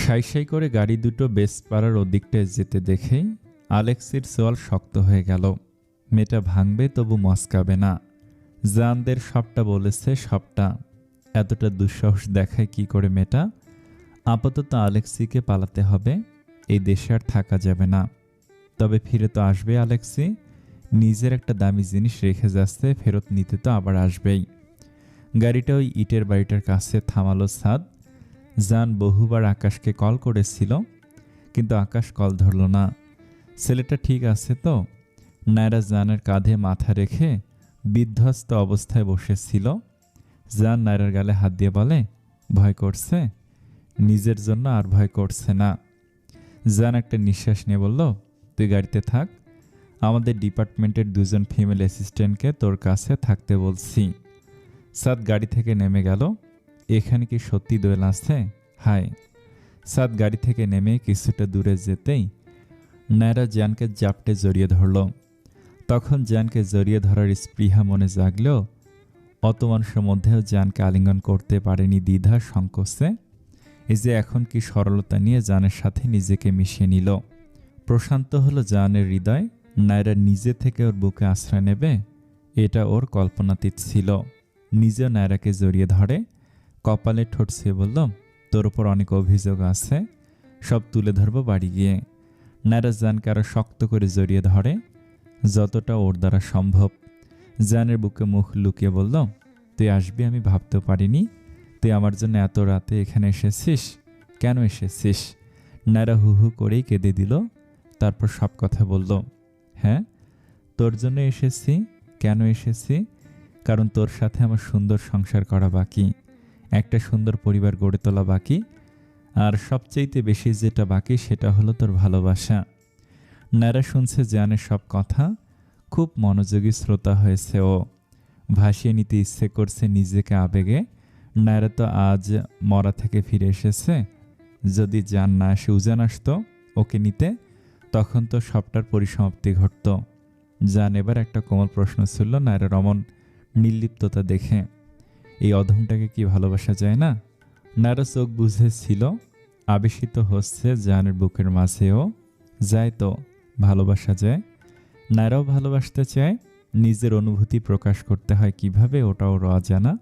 সাই সাই করে গাড়ি দুটো বেসপাড়ার ওদিকটায় যেতে দেখেই আলেক্সির সোয়াল শক্ত হয়ে গেল। মেয়েটা ভাঙবে তবু মস্কাবে না। জানদের সবটা বলেছে, সবটা। এতটা দুঃসাহস দেখায় কি করে মেয়েটা? আপাতত আলেক্সিকে পালাতে হবে, এই দেশে আর থাকা যাবে না। তবে ফিরে তো আসবে আলেক্সি, নিজের একটা দামি জিনিস রেখে যাচ্ছে, ফেরত নিতে তো আবার আসবেই। গাড়িটা ওই ইটের বাড়িটার কাছে থামালো সাদ। জান বহুবার আকাশকে কল করেছিল, কিন্তু আকাশ কল ধরল না। ছেলেটা ঠিক আছে তো? নায়রা জানের কাঁধে মাথা রেখে বিধ্বস্ত অবস্থায় বসেছিল। জান নায়রার গালে হাত দিয়ে বলে, ভয় করছে? নিজের জন্য আর ভয় করছে না। জান একটা নিঃশ্বাস নিয়ে বলল, তুই গাড়িতে থাক, আমাদের ডিপার্টমেন্টের দুজন ফিমেল অ্যাসিস্ট্যান্টকে তোর কাছে থাকতে বলছি। সাদ গাড়ি থেকে নেমে গেল। এখানে কি সত্যি দোয়েল আছে? হায়। সাদ গাড়ি থেকে নেমে কিছুটা দূরে যেতেই নায়রা জানকে জাপটে জড়িয়ে ধরল। তখন জানকে জড়িয়ে ধরার স্পৃহা মনে জাগলেও অত মানুষের মধ্যেও জানকে আলিঙ্গন করতে পারেনি দ্বিধা সংকোচে। এই যে এখন কি সরলতা নিয়ে জানের সাথে নিজেকে মিশিয়ে নিল। প্রশান্ত হলো জানের হৃদয়। নায়রা নিজে থেকে ওর বুকে আশ্রয় নেবে, এটা ওর কল্পনাতীত ছিল। নিজেও নায়রাকে জড়িয়ে ধরে, কপালে ঠোঁট ছুঁয়ে বলল, তোর উপর অনেক অভিযোগ আছে, সব তুলে ধরবো বাড়ি গিয়ে। নায়রা জানকে আরো শক্ত করে জড়িয়ে ধরে, যতটা ওর দ্বারা সম্ভব। জানের বুকে মুখ লুকিয়ে বলল, তুই আসবি আমি ভাবতেও পারিনি। তুই আমার জন্য এত রাতে এখানে এসেছিস? কেন এসেছিস? নায়রা হু হু করেই কেঁদে দিল। তারপর সব কথা বলল। হ্যাঁ, তোর জন্য এসেছি। কেন এসেছি? কারণ তোর সাথে আমার সুন্দর সংসার করা বাকি, একটা সুন্দর পরিবার গড়ে তোলা বাকি, আর সবচেয়ে বেশি যেটা বাকি সেটা হলো তোর ভালোবাসা। নায়রা শুনছে জানের সব কথা, খুব মনোযোগী শ্রোতা হয়েছে ও। ভাসিয়ে নিতে ইচ্ছে করছে নিজেকে আবেগে। নায়রা তো আজ মরা থেকে ফিরে এসেছে। যদি জান না আসে, উজান আসতো ওকে নিতে, তখন তো সবটার পরিসমাপ্তি ঘটত। জান এবার একটা কোমল প্রশ্ন ছিল নায়রার অমন নির্লিপ্ততা দেখে, এই অধমটাকে কি ভালোবাসা যায় না? নায়রা চোখ বুঝেছিল আবেশিত হচ্ছে জানের বুকের মাঝেও। যায় তো, ভালোবাসা যায়। নায়রাও ভালোবাসতে চায়, নিজের অনুভূতি প্রকাশ করতে হয় কিভাবে ওটাও অজানা।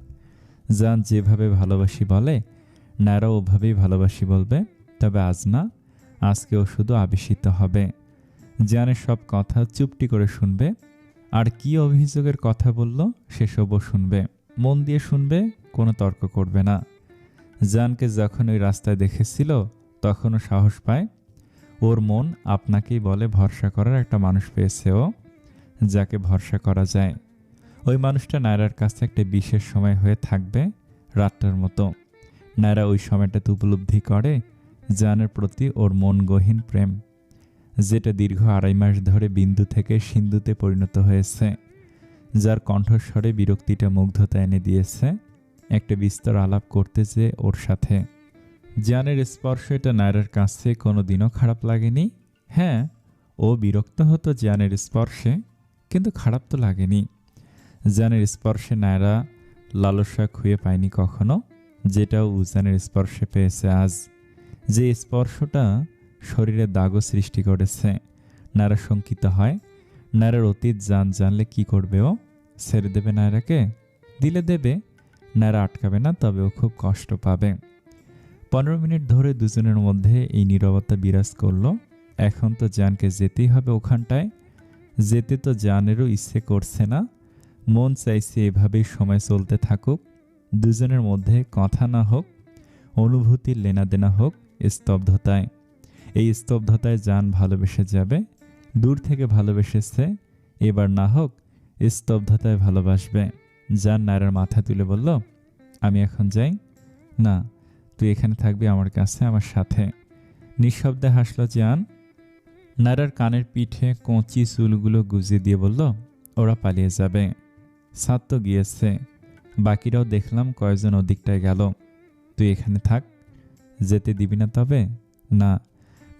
জান যেভাবে ভালোবাসি বলে, নায়রা ওভাবেই ভালোবাসি বলবে। তবে আজ না, আজকেও শুধু আবেশিত হবে। জানের সব কথা চুপটি করে শুনবে, আর কি অভিযোগের কথা বলল সেসবও শুনবে। মন দিয়ে শুনবে, কোনো তর্ক করবে না। জানকে যখন ওই রাস্তায় দেখেছিল তখনও সাহস পায়। ওর মন আপনাকেই বলে ভরসা করার একটা মানুষ পেয়েছে ও, যাকে ভরসা করা যায়। ওই মানুষটা নায়রার কাছে একটা বিশেষ সময় হয়ে থাকবে, রাতটার মতো। নায়রা ওই সময়টাতে উপলব্ধি করে জানের প্রতি ওর মন গহীন প্রেম, যেটা দীর্ঘ 2.5 মাস ধরে বিন্দু থেকে সিন্ধুতে পরিণত হয়েছে, যার কণ্ঠস্বরে বিরক্তিটা মুগ্ধতা এনে দিয়েছে একটা বিস্তর আলাপ করতে যে ওর সাথে। জানের স্পর্শ এটা নায়রার কাছে কোনোদিনও খারাপ লাগেনি। হ্যাঁ, ও বিরক্ত হতো জানের স্পর্শে, কিন্তু খারাপ তো লাগেনি। জানের স্পর্শে নায়রা লালসা খুঁয়ে পায়নি কখনো, যেটাও উজানের স্পর্শে পেয়েছে আজ। যে স্পর্শটা শরীরে দাগও সৃষ্টি করেছে। নায়রা শঙ্কিত হয়, নায়রার অতীত জানলে কি করবে ও? ছেড়ে দেবে নায়রাকে? দিলে দেবে, নায়রা আটকাবে না, তবে ও খুব কষ্ট পাবে। 15 মিনিট ধরে দুজনের মধ্যে এই নীরবতা বিরাজ করলো। এখন তো জানকে যেতেই হবে ওখানটায়। যেতে তো জানেরও ইচ্ছে করছে না, মন চাইছে এভাবেই সময় চলতে থাকুক। দুজনের মধ্যে কথা না হোক, অনুভূতির লেনাদেনা হোক স্তব্ধতায়। এই স্তব্ধতায় জান ভালোবেসে যাবে, দূর থেকে ভালোবেসেছে, এবার না হোক স্তব্ধতায় ভালোবাসবে। জান নায়রার মাথা তুলে বলল, আমি এখন যাই? না, তুই এখানে থাকবি আমার কাছে, আমার সাথে। নিঃশব্দে হাসল জান। নায়রার কানের পিঠে কচি চুলগুলো গুজিয়ে দিয়ে বলল, ওরা পালিয়ে যাবে। সাত তো গিয়েছে, বাকিরাও দেখলাম কয়েকজন ওদিকটায় গেল। তুই এখানে থাক, যেতে দিবি না তবে? না।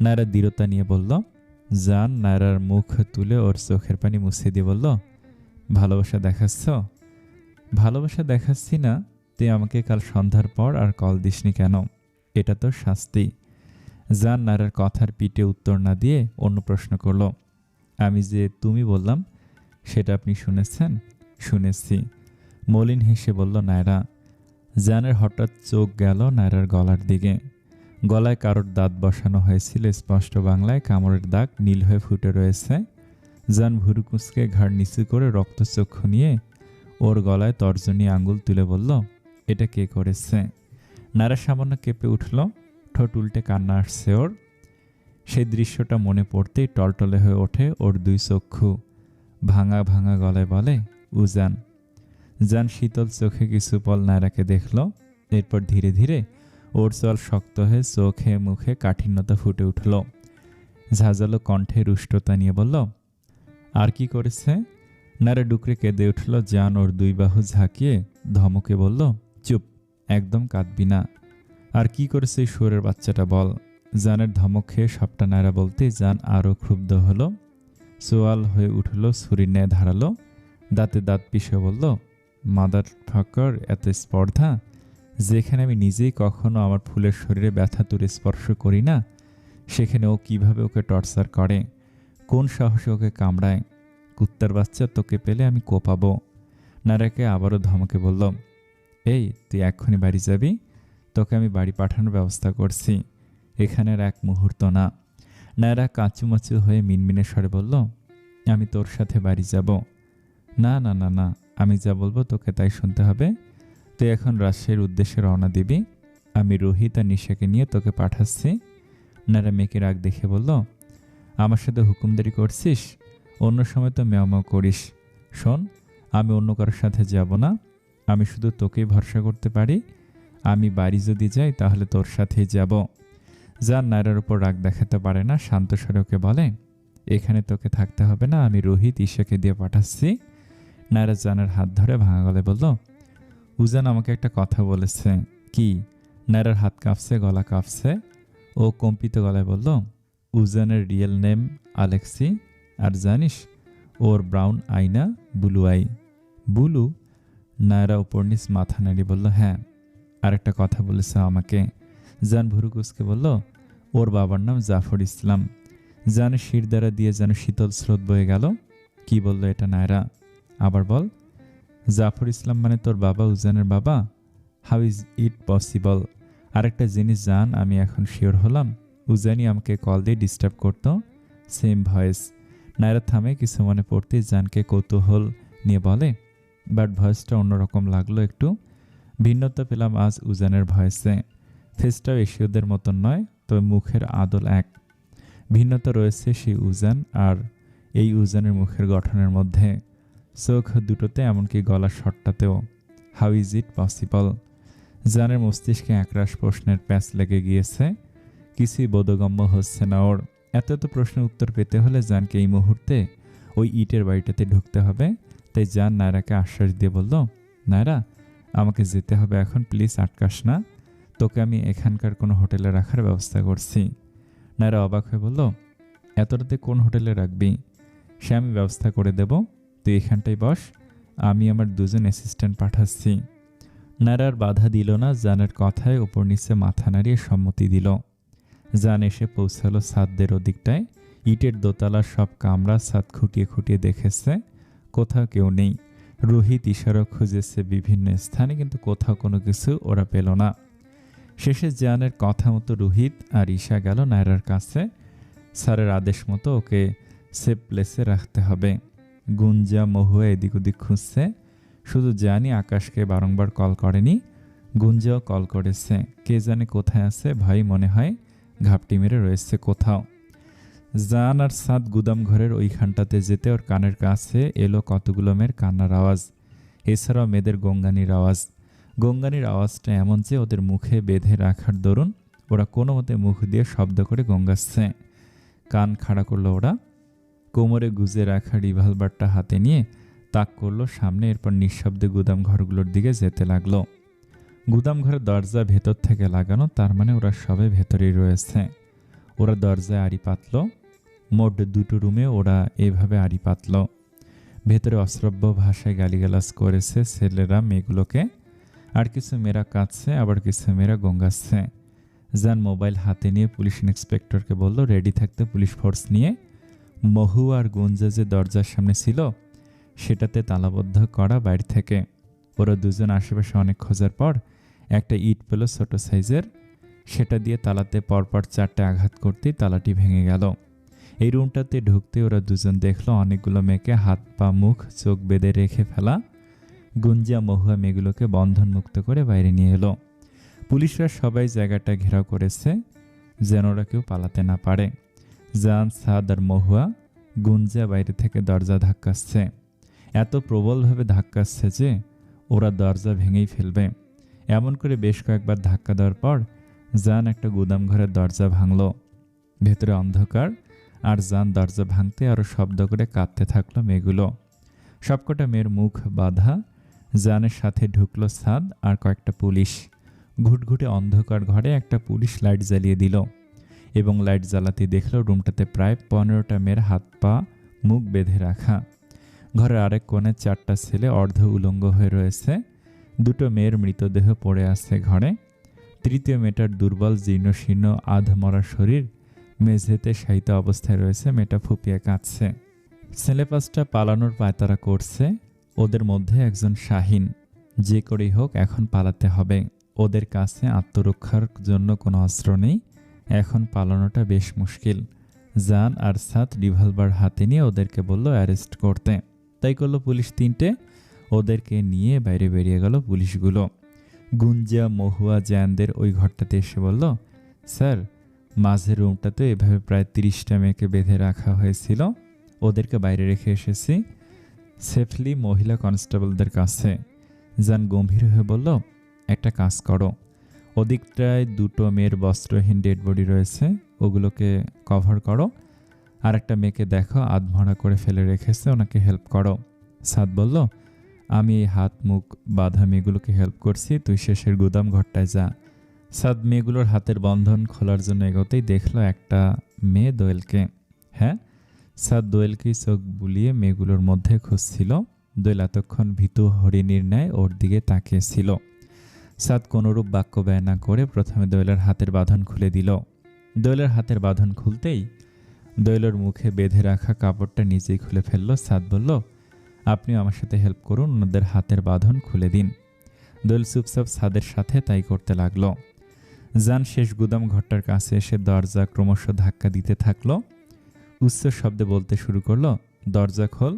নায়রা দৃঢ়তা নিয়ে বলল। জান নায়রার মুখ তুলে ওর চোখের পানি মুছে দিয়ে বলল, ভালোবাসা দেখাচ্ছ? ভালোবাসা দেখাচ্ছি না। তুই আমাকে কাল সন্ধ্যার পর আর কল দিসনি কেন? এটা তোর শাস্তি। জান নায়রার কথার পিঠে উত্তর না দিয়ে অন্য প্রশ্ন করল, আমি যে তুমি বললাম সেটা আপনি শুনেছেন? শুনেছি, মলিন হেসে বলল নায়রা। জানের হঠাৎ চোখ গেল নায়রার গলার দিকে। গলায় কারোর দাঁত বসানো হয়েছিল, স্পষ্ট বাংলায় কামড়ের দাগ নীল হয়ে ফুটে রয়েছে। জান ভুরু কুঁচকে ঘাড় নিচু করে রক্তচক্ষু নিয়ে ওর গলায় তর্জনী আঙুল তুলে বলল, এটা কে করেছে? নায়রা সামান্য কেঁপে উঠল, ঠোঁট উল্টে কান্না আসছে ওর। সেই দৃশ্যটা মনে পড়তেই টলটলে হয়ে ওঠে ওর দুই চক্ষু। ভাঙা ভাঙা গলায় বলে, উজান। জান শীতল চোখে কিছু পল নায়রাকে দেখল, এরপর ধীরে ধীরে ওর চল শক্ত হয়ে চোখে মুখে কাঠিন্যতা ফুটে উঠল। ঝাঁঝালো কণ্ঠে রুষ্টতা নিয়ে বলল, আর কি করেছে? নায়রা ডুকরে কেঁদে উঠল। জান ওর দুই বাহু ঝাঁকিয়ে ধমকে বলল, চুপ, একদম কাঁদবি না। আর কি করেছে এই শুয়োরের বাচ্চাটা বল। জানের ধমক খেয়ে সবটা নায়রা বলতেই জান আরও ক্ষুব্ধ হলো, সোয়াল হয়ে উঠল, ছুরির ন্যায় ধারালো, দাঁতে দাঁত পিষে বলল, মাদার ফাকার, এত স্পর্ধা! যেখানে আমি নিজেই কখনো আমার ফুলের শরীরে ব্যথা তুলে স্পর্শ করি না, সেখানে ও কিভাবে ওকে টর্চার করে, কোন সাহসে ওকে কামড়ায়। কুত্তার বাচ্চা, তোকে পেলে আমি কোপাবো। নায়রাকে আবারও ধমকে বলল, এই তুই এক্ষুনি বাড়ি যাবি, তোকে আমি বাড়ি পাঠানোর ব্যবস্থা করছি, এখানের এক মুহূর্ত না। নায়রা কাঁচুমাচু হয়ে মিনমিনে স্বরে বলল, আমি তোর সাথে বাড়ি যাব। না না না না, আমি যা বলবো তোকে তাই শুনতে হবে। তুই এখন রাজশাহীর উদ্দেশ্যে রওনা দিবি, আমি রোহিত আর নিশাকে নিয়ে তোকে পাঠাচ্ছি। নায়রা মেয়েকে রাগ দেখে বলল, আমার সাথে হুকুমদারি করছিস? অন্য সময় তো ম্যাও করিস। শোন, আমি অন্য কারোর সাথে যাব না, আমি শুধু তোকেই ভরসা করতে পারি। আমি বাড়ি যদি যাই তাহলে তোর সাথেই যাব। যার নায়রার উপর রাগ দেখাতে পারে না, শান্ত স্বরে ওকে বলে, এখানে তোকে থাকতে হবে না, আমি রোহিত ঈশাকে দিয়ে পাঠাচ্ছি। নায়রা জানের হাত ধরে ভাঙা গলায় বলল, উজান আমাকে একটা কথা বলেছে। কি? নায়রার হাত কাঁপছে, গলা কাঁপছে। ও কম্পিত গলায় বলল, উজানের রিয়েল নেম আলেক্সি, আর জানিস ওর ব্রাউন আই না ব্লু আই। বুলু? নায়রা উপর নিচ মাথা নাড়ি বলল, হ্যাঁ। আরেকটা কথা বলেছে আমাকে। জান ভুরু কুচকে বলল, ওর বাবার নাম জাফর ইসলাম। জানের শির দ্বারা দিয়ে যেন শীতল স্রোত বয়ে গেল। কি বলল এটা নায়রা? আবার বল। জাফর ইসলাম মানে তোর বাবা উজানের বাবা? How is it possible? আরেকটা জিনিস জান, আমি এখন শিওর হলাম, উজানই আমাকে কল দিয়ে ডিস্টার্ব করতো। Same voice. নায়রা থামে, কিছু মনে পড়তেই জানকে কৌতূহল নিয়ে বলে, বাট ভয়েসটা অন্যরকম লাগলো একটু। ভিন্নতা পেলাম আজ উজানের ভয়েসে। ফেসটাও এশীয়দের মতন নয়, তবে মুখের আদল এক। ভিন্নতা রয়েছে সেই উজান আর এই উজানের মুখের গঠনের মধ্যে, চোখ দুটোতে, এমনকি গলার শটটাতেও। How is it possible? জানের মস্তিষ্কে একরাশ প্রশ্নের প্যাঁচ লেগে গিয়েছে, কিছুই বোধগম্য হচ্ছে না ওর। এত প্রশ্নের উত্তর পেতে হলে জানকে এই মুহূর্তে ওই ইটের বাড়িটাতে ঢুকতে হবে। তাই জান নায়রাকে আশ্বাস দিয়ে বলল, নায়রা, আমাকে যেতে হবে এখন, প্লিজ আটকাস না, তোকে আমি এখানকার কোনো হোটেলে রাখার ব্যবস্থা করছি। নায়রা অবাক হয়ে বলল, এত রাতে কোন হোটেলে রাখবি? সে আমি ব্যবস্থা করে দেব, তুই এখানটাই বস, আমি আমার দুজন অ্যাসিস্ট্যান্ট পাঠাচ্ছি। নায়রার বাধা দিল না, জানের কথায় উপর নিচে মাথা নাড়িয়ে সম্মতি দিল। জান এসে পৌঁছালো ছাদদের ওদিকটায়। ইটের দোতলা সব কামরা ছাদ খুঁটিয়ে খুঁটিয়ে দেখেছে, কোথাও কেউ নেই। রোহিত ইশারা খুঁজেছে বিভিন্ন স্থানে, কিন্তু কোথাও কোনো কিছু ওরা পেল না। শেষে জানের কথা মতো রোহিত আর ঈশা গেল নায়রার কাছে। স্যারের আদেশ মতো ওকে সেফ প্লেসে রাখতে হবে। গুঞ্জা মহুয়া এদিক ওদিক খুঁজছে, শুধু জানি আকাশকে বারংবার কল করেনি, গুঞ্জাও কল করেছে। কে জানে কোথায় আছে, ভাই মনে হয় ঘাপটি মেরে রয়েছে কোথাও। জান আর সাদ গুদাম ঘরের ওইখানটাতে যেতে ওর কানের কাছে এলো কতগুলো মেয়ের কান্নার আওয়াজ, এছাড়াও মেয়েদের গঙ্গানির আওয়াজ। গঙ্গানির আওয়াজটা এমন যে ওদের মুখে বেঁধে রাখার দরুন ওরা কোনো মতে মুখ দিয়ে শব্দ করে গঙ্গাচ্ছে। কান খাড়া করলো ওরা, কোমরে গুজে রাখা রিভলভারটা হাতে নিয়ে তাক করলো সামনে, এরপর নিঃশব্দে গুদাম ঘরগুলোর দিকে যেতে লাগলো। গুদাম ঘরের দরজা ভেতর থেকে লাগানো, তার মানে ওরা সবে ভেতরেই রয়েছে। ওরা দরজায় আড়ি পাতল, মোট দুটো রুমে ওরা এভাবে আড়ি পাতল। ভেতরে অশ্রব্য ভাষায় গালিগালাজ করেছে ছেলেরা মেয়েগুলোকে, আর কিছু মেয়েরা কাঁদছে, আবার কিছু মেয়েরা গঙ্গাচ্ছে। জান মোবাইল হাতে নিয়ে পুলিশ ইন্সপেক্টরকে বলল রেডি থাকতে পুলিশ ফোর্স নিয়ে মহু আর গুঞ্জা যে দরজার সামনে ছিল সেটাতে তালাবদ্ধ করা বাইরে থেকে। ওরা দুজন আশেপাশে অনেক খোঁজার পর একটা ইট পেল ছোট সাইজের, সেটা দিয়ে তালাতে পরপর 4টে আঘাত করতেই তালাটি ভেঙে গেল। এই রুমটাতে ঢুকতে ওরা দুজন দেখলো অনেকগুলো মেয়েকে হাত পা মুখ চোখ বেঁধে রেখে ফেলা। গুঞ্জা মহুয়া মেয়েগুলোকে বন্ধন মুক্ত করে বাইরে নিয়ে এলো। পুলিশরা সবাই জায়গাটা ঘেরাও করেছে যেন ওরা কেউ পালাতে না পারে। জান, সাদ আর মহুয়া গুঞ্জা বাইরে থেকে দরজা ধাক্কাচ্ছে, এত প্রবলভাবে ধাক্কাচ্ছে যে ওরা দরজা ভেঙেই ফেলবে। এমন করে বেশ কয়েকবার ধাক্কা দেওয়ার পর জান একটা গুদাম ঘরের দরজা ভাঙল। ভেতরে অন্ধকার, আর জান দরজা ভাঙতে আরও শব্দ করে কাঁদতে থাকলো মেয়েগুলো। সবকটা মেয়ের মুখ বাঁধা। জানের সাথে ঢুকলো সাদ আর কয়েকটা পুলিশ। ঘুটঘুটে অন্ধকার ঘরে একটা পুলিশ লাইট জ্বালিয়ে দিল এবং লাইট জ্বালাতে দেখলো রুমটাতে প্রায় 15টা মেয়ের হাত পা মুখ বেঁধে রাখা। ঘরের আরেক কোণে 4টা ছেলে অর্ধ উলঙ্গ হয়ে রয়েছে। 2টো মেয়ের মৃতদেহ পড়ে আছে ঘরে। তৃতীয় মেয়েটার দুর্বল জীর্ণশীর্ণ আধমরা শরীর মেঝেতে শায়িত অবস্থায় রয়েছে। মেয়েটা ফুপিয়ে কাঁদছে। ছেলে 5টা পালানোর পায়তারা করছে। ওদের মধ্যে একজন শাহিন। যে করেই হোক এখন পালাতে হবে। ওদের কাছে আত্মরক্ষার জন্য কোনো অস্ত্র নেই। এখন পালানোটা বেশ মুশকিল। জান আর সাত রিভলভার হাতে নিয়ে ওদেরকে বলল অ্যারেস্ট করতে। তাই করলো পুলিশ 3টে। ওদেরকে নিয়ে বাইরে বেরিয়ে গেল পুলিশগুলো। গুঞ্জা মহুয়া জানদের ওই ঘরটাতে এসে বলল, স্যার, মাঝের রুমটাতে এভাবে প্রায় 30টা মেয়েকে বেঁধে রাখা হয়েছিল। ওদেরকে বাইরে রেখে এসেছি সেফলি মহিলা কনস্টেবলদের কাছে। জান গম্ভীর হয়ে বলল, একটা কাজ করো, ওদিকটায় 2টো মেয়ের বস্ত্রহীন ডেড বডি রয়েছে, ওগুলোকে কভার করো। আর একটা মেয়েকে দেখো আধমরা করে ফেলে রেখেছে, ওনাকে হেল্প করো। সাদ বলল, আমি এই হাত মুখ বাঁধা মেয়েগুলোকে হেল্প করছি, তুই শেষের গুদাম ঘরটায় যা। সাদ মেয়েগুলোর হাতের বন্ধন খোলার জন্য এগোতেই দেখলো একটা মেয়ে দোয়েলকে। হ্যাঁ, সাদ দোয়েলকেই চোখ বুলিয়ে মেয়েগুলোর মধ্যে খুঁজছিল। দোয়েল এতক্ষণ ভীতু হরিণীর ন্যায় ওর দিকে তাকিয়েছিল। সাদ কোনোরূপ বাক্য ব্যয় না করে প্রথমে দোয়েলের হাতের বাঁধন খুলে দিল। দোয়েলের হাতের বাঁধন খুলতেই দোয়েলের মুখে বেঁধে রাখা কাপড়টা নিজেই খুলে ফেলল। সাদ বলল, আপনিও আমার সাথে হেল্প করুন, ওনাদের হাতের বাঁধন খুলে দিন। দোয়েল চুপচাপ সাদের সাথে তাই করতে লাগলো। জান শেষ গুদাম ঘরটার কাছে এসে দরজা ক্রমশ ধাক্কা দিতে থাকলো। উচ্চ শব্দে বলতে শুরু করলো, দরজা খোল,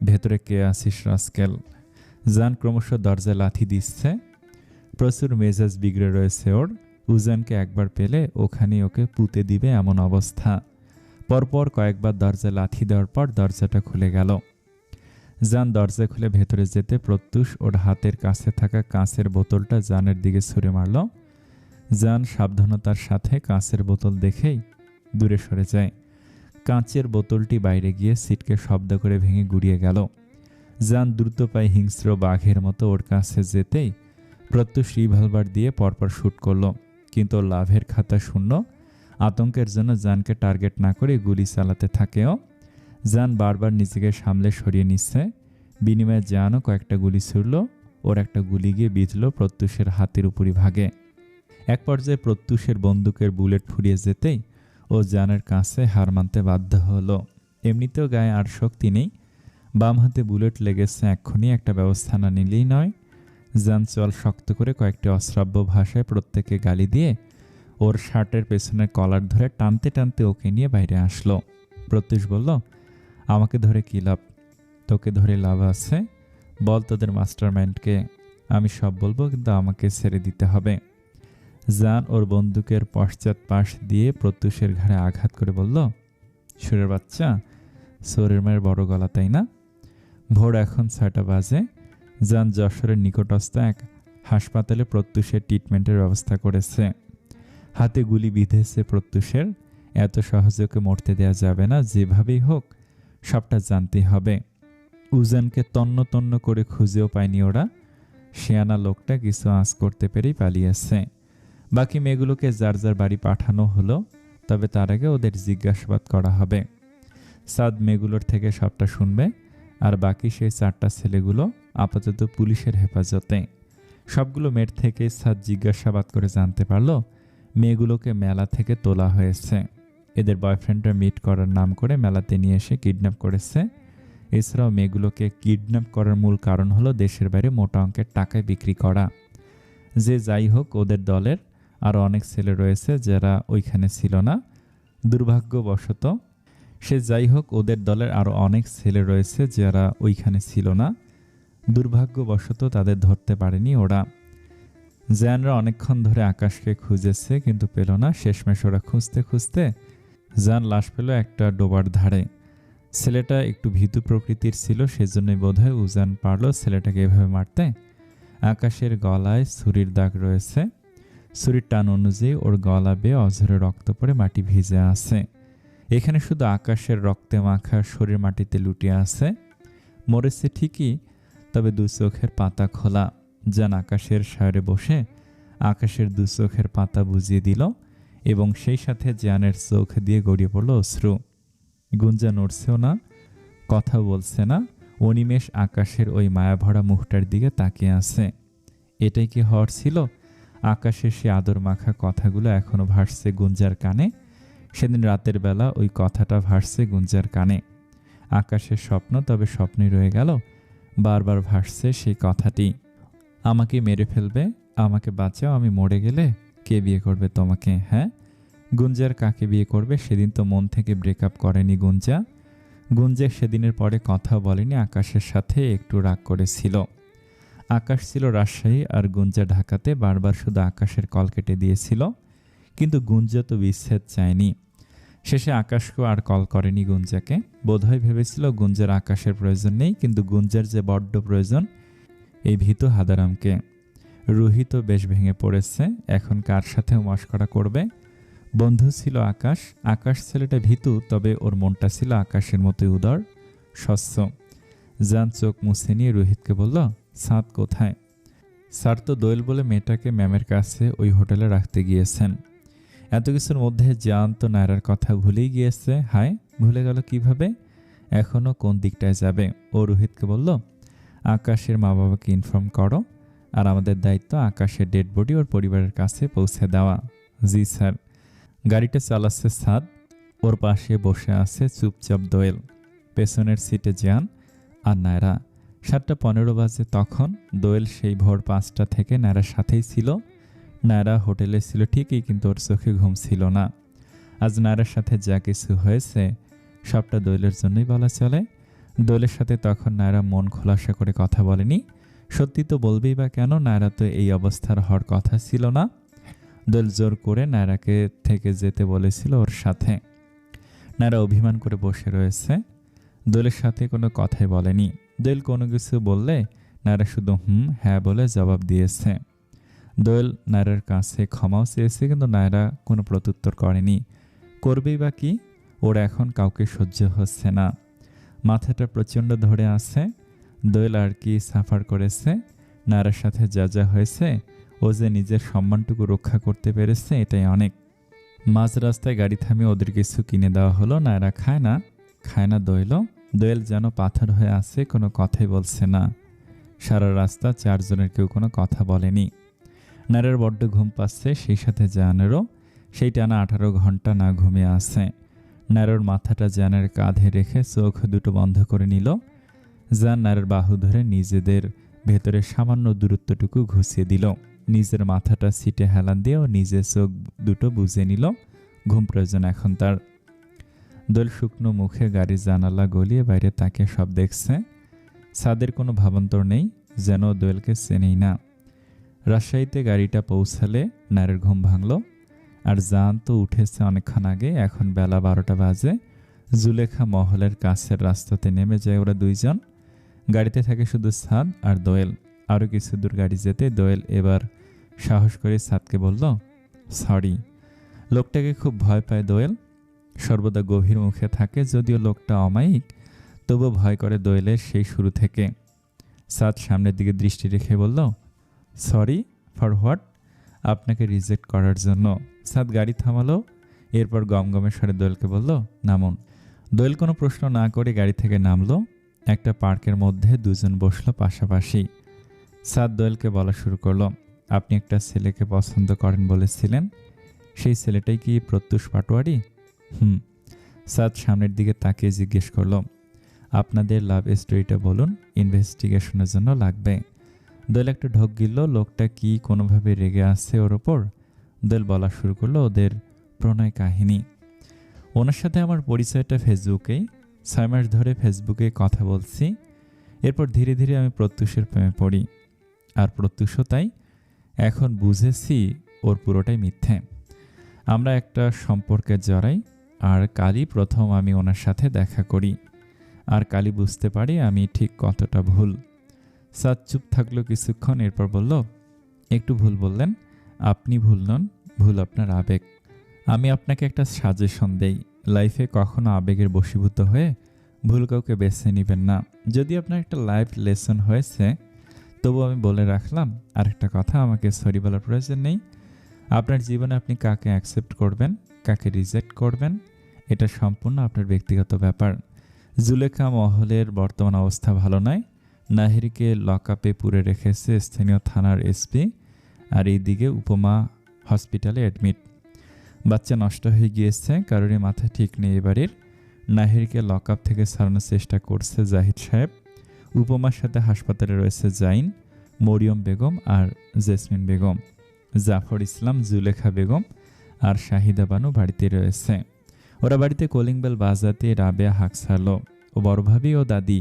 ভেতরে কে আছিস রাস্কেল। জান ক্রমশ দরজায় লাথি দিচ্ছে। প্রচুর মেজাজ বিগড়ে রয়েছে ওর। উজানকে একবার পেলে ওখানেই ওকে পুঁতে দিবে এমন অবস্থা। পরপর কয়েকবার দরজা লাথি দেওয়ার পর দরজাটা খুলে গেল। জান দরজা খুলে ভেতরে যেতে প্রত্যুষ ওর হাতের কাছে থাকা কাঁচের বোতলটা জানের দিকে ছুঁড়ে মারল। জান সাবধানতার সাথে কাঁচের বোতল দেখেই দূরে সরে যায়। কাঁচের বোতলটি বাইরে গিয়ে সিটকে শব্দ করে ভেঙে গুড়িয়ে গেল। জান দ্রুত পায়ে হিংস্র বাঘের মতো ওর কাছে যেতেই প্রত্যুষ রিভলভার দিয়ে পরপর শ্যুট করলো, কিন্তু ওর লাভের খাতা শূন্য। আতঙ্কের জন্য জানকে টার্গেট না করে গুলি চালাতে থাকেও। জান বারবার নিজেকে সামলে সরিয়ে নিচ্ছে। বিনিময়ে জানও কয়েকটা গুলি ছুড়ল। ওর একটা গুলি গিয়ে বিঁধল প্রত্যুষের হাতের উপরি ভাগে। এক পর্যায়ে প্রত্যুষের বন্দুকের বুলেট ফুরিয়ে যেতেই ও জানের কাছে হার মানতে বাধ্য হলো। এমনিতেও গায়ে আর শক্তি নেই। বাম হাতে বুলেট লেগেছে, এক্ষুনি একটা ব্যবস্থা না নিলেই নয়। জান চল শক্ত করে কয়েকটি অশ্রাব্য ভাষায় প্রত্যেককে গালি দিয়ে ওর শার্টের পেছনের কলার ধরে টানতে টানতে ওকে নিয়ে বাইরে আসলো। প্রত্যুষ বলল, আমাকে ধরে কী লাভ? তোকে ধরে লাভ আছে? বল তোদের মাস্টার মাইন্ডকে। আমি সব বলবো, কিন্তু আমাকে ছেড়ে দিতে হবে। জান ওর বন্দুকের পশ্চাৎ পাশ দিয়ে প্রত্যুষের ঘাড়ে আঘাত করে বলল, সুরের বাচ্চা, সোরের মায়ের বড় গলা, তাই না? ভোর এখন 6টা বাজে। জান যশোরের নিকটস্থ এক হাসপাতালে প্রত্যুষের ট্রিটমেন্টের ব্যবস্থা করেছে। হাতে গুলি বিঁধেছে প্রত্যুষের। এত সহজে ওকে মরতে দেওয়া যাবে না, যেভাবেই হোক সবটা জানতেই হবে। উজানকে তন্ন তন্ন করে খুঁজেও পায়নি ওরা। শেয়ানা লোকটা কিছু আঁচ করতে পেরেই পালিয়েছে। বাকি মেয়েগুলোকে যার যার বাড়ি পাঠানো হলো, তবে তার আগে ওদের জিজ্ঞাসাবাদ করা হবে। সাদ মেয়েগুলোর থেকে সবটা শুনবে, আর বাকি সেই 4টা ছেলেগুলো আপাতত পুলিশের হেফাজতে। সবগুলো মেয়ের থেকে সাদ জিজ্ঞাসাবাদ করে জানতে পারল মেয়েগুলোকে মেলা থেকে তোলা হয়েছে। এদের বয়ফ্রেন্ডরা মিট করার নাম করে মেলাতে নিয়ে এসে কিডন্যাপ করেছে। এছাড়াও মেয়েগুলোকে কিডন্যাপ করার মূল কারণ হলো দেশের বাইরে মোটা অঙ্কের টাকায় বিক্রি করা। যে যাই হোক, ওদের দলের আরও অনেক ছেলে রয়েছে যারা ওইখানে ছিল না। দুর্ভাগ্যবশত তাদের ধরতে পারেনি ওরা। জায়ানরা অনেকক্ষণ ধরে আকাশকে খুঁজেছে কিন্তু পেল না। শেষমেশ ওরা খুঁজতে খুঁজতে জায়ান লাশ পেল একটা ডোবার ধারে। ছেলেটা একটু ভীতু প্রকৃতির ছিল, সেজন্যই বোধহয় উজান পারল ছেলেটাকে এভাবে মারতে। আকাশের গলায় ছুরির দাগ রয়েছে। ছুরির টান অনুযায়ী ওর গলা বেয়ে অঝরে রক্ত পড়ে মাটি ভিজে আছে। এখানে শুধু আকাশের রক্তে মাখা শরীর মাটিতে লুটিয়ে আছে। মরেছে ঠিকই, তবে দু চোখের পাতা খোলা। জান আকাশের সায়রে বসে আকাশের দু চোখের পাতা বুঝিয়ে দিল এবং সেই সাথে জানের চোখ দিয়ে গড়িয়ে পড়ল অশ্রু। গুঞ্জা নড়ছেও না, কথা বলছে না। অনিমেষ আকাশের ওই মায়াভরা মুখটার দিকে তাকিয়ে আছে। এটাই কি হওয়ার ছিল? আকাশের সে আদর মাখা কথাগুলো এখনো ভাসছে গুঞ্জার কানে। সেদিন রাতের বেলা ওই কথাটা ভাসছে গুঞ্জার কানে। আকাশের স্বপ্ন তবে স্বপ্নই রয়ে গেল। বারবার ভাসছে সেই কথাটি, আমাকে মেরে ফেলবে, আমাকে বাঁচাও, আমি মরে গেলে কে বিয়ে করবে তোমাকে? হ্যাঁ, গুঞ্জার কাকে বিয়ে করবে? সেদিন তো মন থেকে ব্রেকআপ করেনি গুঞ্জা। গুঞ্জা সেদিনের পরে কথা বলেনি, আকাশের সাথে একটু রাগ করেছিল। আকাশ ছিল রাজশাহী আর গুঞ্জা ঢাকাতে। বারবার শুধু আকাশের কল কেটে দিয়েছিল, কিন্তু গুঞ্জা তো বিচ্ছেদ চায়নি। শেষে আকাশকেও আর কল করেনি গুঞ্জাকে। বোধহয় ভেবেছিল গুঞ্জার আকাশের প্রয়োজন নেই, কিন্তু গুঞ্জার যে বড্ড প্রয়োজন এই ভীতু হাদারামকে। রুহি তো বেশ ভেঙে পড়েছে, এখন কার সাথেও মশকরা করবে। বন্ধু ছিল আকাশ। আকাশ ছেলেটা ভীতু, তবে ওর মনটা ছিল আকাশের মতোই উদার, স্বচ্ছ। জান চোখ মুছে নিয়ে রোহিতকে বলল, সাদ কোথায়? স্যার তো দোয়েল বলে মেয়েটাকে ম্যামের কাছে ওই হোটেলে রাখতে গিয়েছেন। এত কিছুর মধ্যে জান তো নায়রার কথা ভুলেই গিয়েছে। হায়, ভুলে গেল কিভাবে? এখনও কোন দিকটায় যাবে? ও রোহিতকে বলল, আকাশের মা বাবাকে ইনফর্ম করো, আর আমাদের দায়িত্ব আকাশের ডেড বডি ওর পরিবারের কাছে পৌঁছে দেওয়া। জি স্যার। গাড়িটা চালাচ্ছে সাদ, ওর পাশে বসে আছে চুপচাপ দোয়েল, পেছনের সিটে জান আর নায়রা। 7:15 বাজে তখন। দোয়েল সেই ভোর 5টা থেকে নায়রার সাথেই ছিল। নায়রা হোটেলে ছিল ঠিকই, কিন্তু ওর চোখে ঘুম ছিল না। আজ নায়রার সাথে যা কিছু হয়েছে সবটা দোয়েলের জন্যই বলা চলে। দোয়েলের সাথে তখন নায়রা মন খোলাসা করে কথা বলেনি। সত্যি তো বলবেই বা কেন? নায়রা তো এই অবস্থার হওয়ার কথা ছিল না। দোয়েল জোর করে নায়রাকে থেকে যেতে বলেছিল ওর সাথে। নায়রা অভিমান করে বসে রয়েছে, দোয়েলের সাথে কোনো কথাই বলেনি। দোয়েল কোনো কিছু বললে নায়রা শুধু হ্যাঁ বলে জবাব দিয়েছে। দোয়েল নায়রার কাছে ক্ষমাও চেয়েছে, কিন্তু নায়রা কোনো প্রত্যুত্তর করেনি। করবেই বা কি? ওর এখন কাউকে সহ্য হচ্ছে না। মাথাটা প্রচণ্ড ধরে আছে। দোয়েল আর কি সাফার করেছে? নায়রার সাথে যা যা হয়েছে, ও যে নিজের সম্মানটুকু রক্ষা করতে পেরেছে এটাই অনেক। মাঝ রাস্তায় গাড়ি থামিয়ে ওদের কিছু কিনে দেওয়া হলো। নায়রা খায় না দোয়েলও। দোয়েল যেন পাথর হয়ে আছে, কোনো কথাই বলছে না। সারা রাস্তা 4 জনের কেউ কোনো কথা বলেনি। নায়রার বড্ড ঘুম পাচ্ছে, সেই সাথে জানেরও। সেই টানা 18 ঘন্টা না ঘুমিয়ে আছে। নায়রার মাথাটা জানের কাঁধে রেখে চোখ দুটো বন্ধ করে নিল। জান নায়রার বাহু ধরে নিজেদের ভেতরে সামান্য দূরত্বটুকু ঘুষিয়ে দিল। নিজের মাথাটা সিটে হেলান দিয়েও নিজের চোখ দুটো বুঝে নিল ঘুম প্রয়োজন এখন তার। দোয়েল শুকনো মুখে গাড়ির জানালা গলিয়ে বাইরে তাকিয়ে সব দেখছে। সাদের কোনো ভাবান্তর নেই, যেন দোয়েলকে চেনেই না। রাজশাহীতে গাড়িটা পৌঁছালে নায়রার ঘুম ভাঙল। আর জান তো উঠেছে অনেকক্ষণ আগে। এখন বেলা 12টা বাজে। জুলেখা মহলের কাছের রাস্তাতে নেমে যায় ওরা দুইজন। গাড়িতে থাকে শুধু সাদ আর দোয়েল। আরও কিছু দূর গাড়ি যেতে দোয়েল এবার সাহস করে সাদকে বলল, সরি। লোকটাকে খুব ভয় পায় দোয়েল, সর্বদা গভীর মুখে থাকে। যদিও লোকটা অমায়িক, তবুও ভয় করে দোয়েলের সেই শুরু থেকে। সাদ সামনের দিকে দৃষ্টি রেখে বলল, সরি ফর হোয়াট? আপনাকে রিজেক্ট করার জন্য। সাদ গাড়ি থামালো, এরপর গমগমে স্বরে দোয়েলকে বলল, নামুন। দোয়েল কোনো প্রশ্ন না করে গাড়ি থেকে নামলো। একটা পার্কের মধ্যে দুজন বসলো পাশাপাশি। সাদ দোয়েলকে বলা শুরু করলো, আপনি একটা ছেলেকে পছন্দ করেন বলেছিলেন, সেই ছেলেটাই কি প্রত্যুষ পাটোয়ারি? হুম। সাদ সামনের দিকে তাকিয়ে জিজ্ঞেস করল, আপনাদের লাভ স্টোরিটা বলুন, ইনভেস্টিগেশনের জন্য লাগবে। দোয়েল একটা ঢোক গিলল, লোকটা কি কোনোভাবে রেগে আসছে ওর ওপর। দোয়েল বলা শুরু করলো ওদের প্রণয় কাহিনী। ওনার সাথে আমার পরিচয়টা ফেসবুকেই, 6 মাস ধরে ফেসবুকে কথা বলছি। এরপর ধীরে ধীরে আমি প্রত্যুষের প্রেমে পড়ি, আর প্রত্যুষও তাই। এখন বুঝেছি ওর পুরোটাই মিথ্যে। আমরা একটা সম্পর্কে জড়াই, আর কালই প্রথম আমি ওনার সাথে দেখা করি, আর কালই বুঝতে পারি আমি ঠিক কতটা ভুল। সাদ চুপ থাকলো কিছুক্ষণ, এরপর বলল, একটু ভুল বললেন। আপনি ভুল নন, ভুল আপনার আবেগ। আমি আপনাকে একটা সাজেশন দেই, লাইফে কখনো আবেগের বশীভূত হয়ে ভুল কাউকে বেছে নেবেন না। যদি আপনার একটা লাইফ লেসন হয়েছে, তবু আমি বলে রাখলাম আরেকটা কথা, আমাকে সরি বলার প্রয়োজন নেই। আপনার জীবনে আপনি কাকে অ্যাকসেপ্ট করবেন, কাকে রিজেক্ট করবেন, এটা সম্পূর্ণ আপনার ব্যক্তিগত ব্যাপার। জুলেখা মহলের বর্তমান অবস্থা ভালো নয়। নাহিরকে লকআপে পুরে রেখেছে স্থানীয় থানার এসপি, আর এইদিকে উপমা হসপিটালে অ্যাডমিট। বাচ্চা নষ্ট হয়ে গিয়েছে, কারোরই মাথা ঠিক নেই এবারের। নাহিরকে লকআপ থেকে ছাড়ানোর চেষ্টা করছে জাহিদ সাহেব। উপমার সাথে হাসপাতালে রয়েছে জাইন, মরিয়ম বেগম আর জেসমিন বেগম। জাফর ইসলাম, জুলেখা বেগম আর শাহিদা বানু বাড়িতে রয়েছে। ওরা বাড়িতে কলিং বেল বাজাতে রাবেয়া হাঁক ছাড়ল, ও বড় ভাবি ও দাদি